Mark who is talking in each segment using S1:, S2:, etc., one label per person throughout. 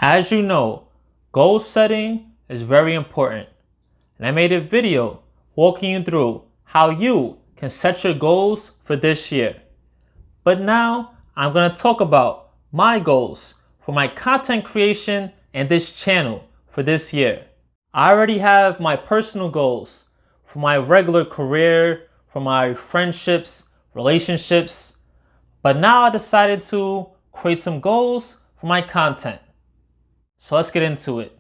S1: As you know, goal setting is very important, and I made a video walking you through how you can set your goals for this year. But now I'm going to talk about my goals for my content creation and this channel for this year. I already have my personal goals for my regular career, for my friendships, relationships, but now I decided to create some goals for my content. So let's get into it.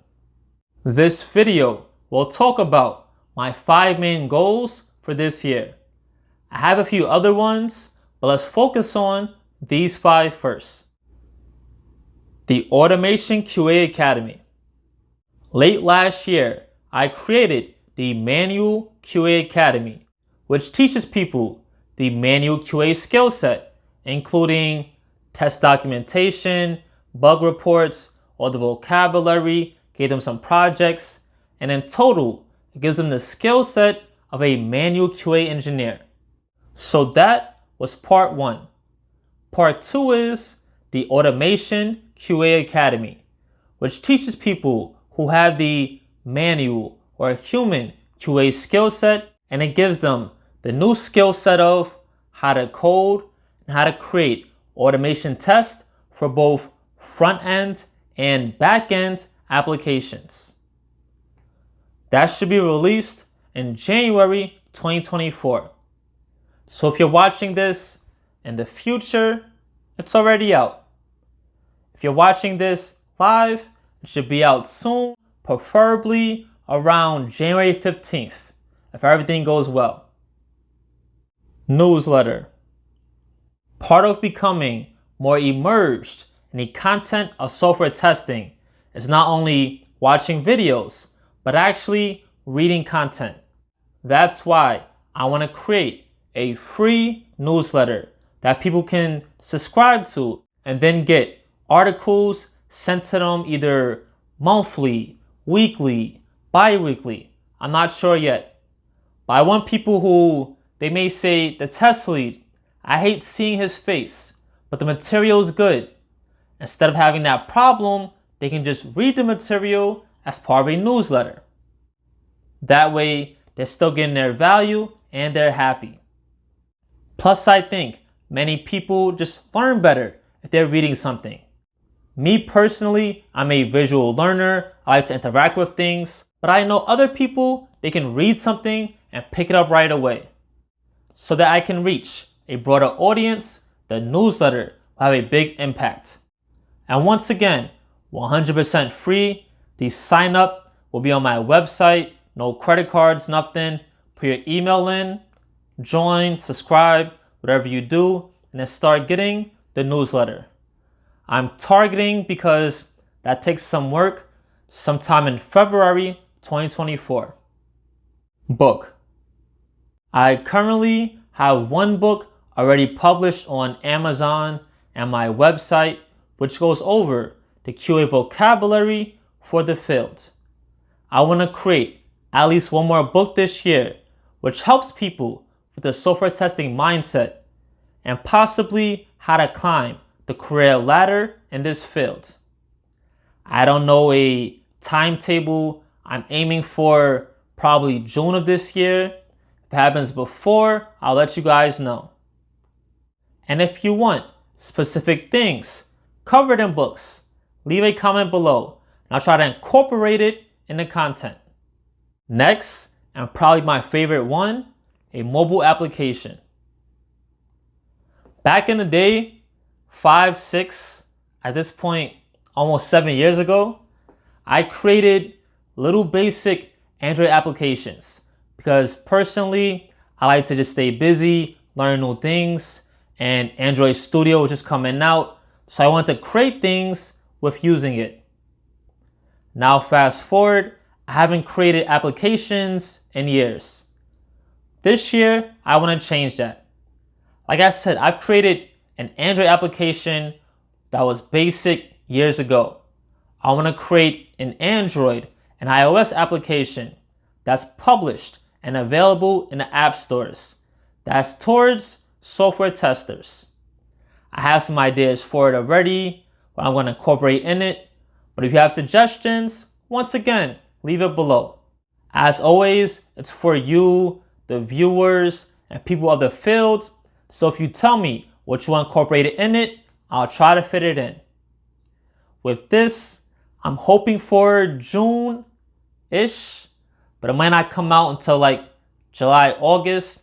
S1: This video will talk about my 5 main goals for this year. I have a few other ones, but let's focus on these 5 first. The Automation QA Academy. Late last year, I created the Manual QA Academy, which teaches people the manual QA skill set, including test documentation, bug reports, all the vocabulary, gave them some projects, and in total, it gives them the skill set of a manual QA engineer. So that was part 1. Part 2 is the Automation QA Academy, which teaches people who have the manual or human QA skill set, and it gives them the new skill set of how to code and how to create automation tests for both front-end and back-end applications. That should be released in January 2024. So if you're watching this in the future, it's already out. If you're watching this live, it should be out soon, preferably around January 15th, if everything goes well. Newsletter. Part of becoming more immersed in the content of software testing is not only watching videos, but actually reading content. That's why I want to create a free newsletter that people can subscribe to and then get articles sent to them either monthly, weekly, bi-weekly. I'm not sure yet. But I want people who, they may say, the test lead, I hate seeing his face, but the material is good. Instead of having that problem, they can just read the material as part of a newsletter. That way, they're still getting their value and they're happy. Plus, I think many people just learn better if they're reading something. Me personally, I'm a visual learner. I like to interact with things, but I know other people, they can read something and pick it up right away. So that I can reach a broader audience, the newsletter will have a big impact. And once again, 100% free. The sign up will be on my website. No credit cards, nothing. Put your email in, join, subscribe, whatever you do, and then start getting the newsletter. I'm targeting, because that takes some work, sometime in February 2024. Book. I currently have 1 book already published on Amazon and my website, which goes over the QA vocabulary for the field. I want to create at least 1 more book this year, which helps people with the software testing mindset and possibly how to climb the career ladder in this field. I don't know a timetable. I'm aiming for probably June of this year. If it happens before, I'll let you guys know. And if you want specific things covered in books, leave a comment below and I'll try to incorporate it in the content. Next, and probably my favorite one, a mobile application. Back in the day, 5, 6, at this point, almost 7 years ago, I created little basic Android applications because personally, I like to just stay busy, learn new things, and Android Studio was just coming out, so I wanted to create things with using it. Now fast forward, I haven't created applications in years. This year, I want to change that. Like I said, I've created an Android application that was basic years ago. I want to create an Android and iOS application that's published and available in the app stores. That's towards software testers. I have some ideas for it already, what I'm going to incorporate in it, But if you have suggestions, once again, leave it below. As always, it's for you, the viewers, and people of the field. So if you tell me what you want incorporated in it, I'll try to fit it in. With this, I'm hoping for June-ish, but it might not come out until like July, August,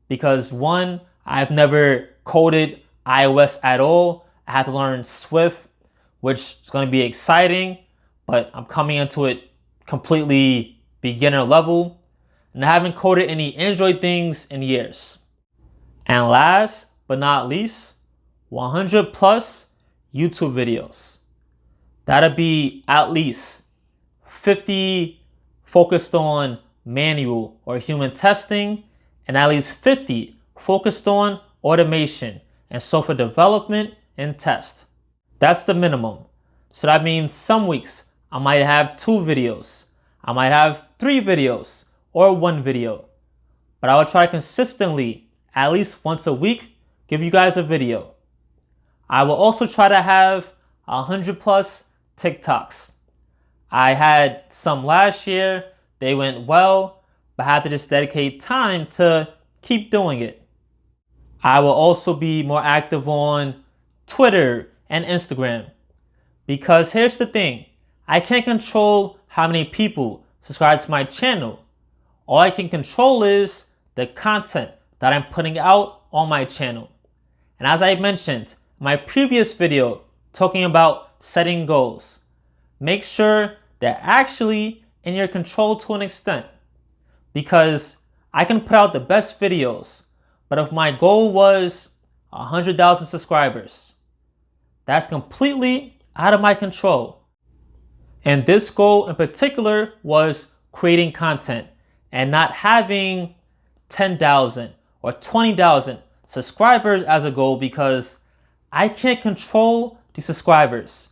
S1: because one, I've never coded iOS at all. I had to learn Swift, which is going to be exciting, but I'm coming into it completely beginner level, and I haven't coded any Android things in years. And last but not least, 100 plus YouTube videos. That'll be at least 50 focused on manual or human testing, and at least 50 focused on automation and software development and test. That's the minimum. So that means some weeks I might have 2 videos, I might have 3 videos, or 1 video. But I will try consistently, at least once a week, give you guys a video. I will also try to have 100 plus TikToks. I had some last year, they went well, but I had to just dedicate time to keep doing it. I will also be more active on Twitter and Instagram, because here's the thing, I can't control how many people subscribe to my channel. All I can control is the content that I'm putting out on my channel. And as I mentioned in my previous video talking about setting goals, make sure they're actually in your control to an extent, because I can put out the best videos, but if my goal was 100,000 subscribers, that's completely out of my control. And this goal in particular was creating content and not having 10,000 or 20,000 subscribers as a goal, because I can't control the subscribers.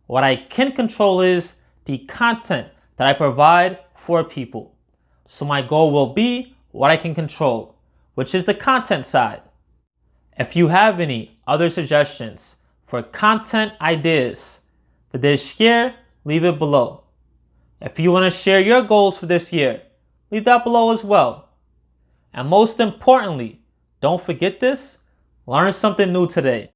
S1: What I can control is the content that I provide for people. So my goal will be what I can control, which is the content side. If you have any other suggestions for content ideas for this year, leave it below. If you want to share your goals for this year, leave that below as well. And most importantly, don't forget this, learn something new today.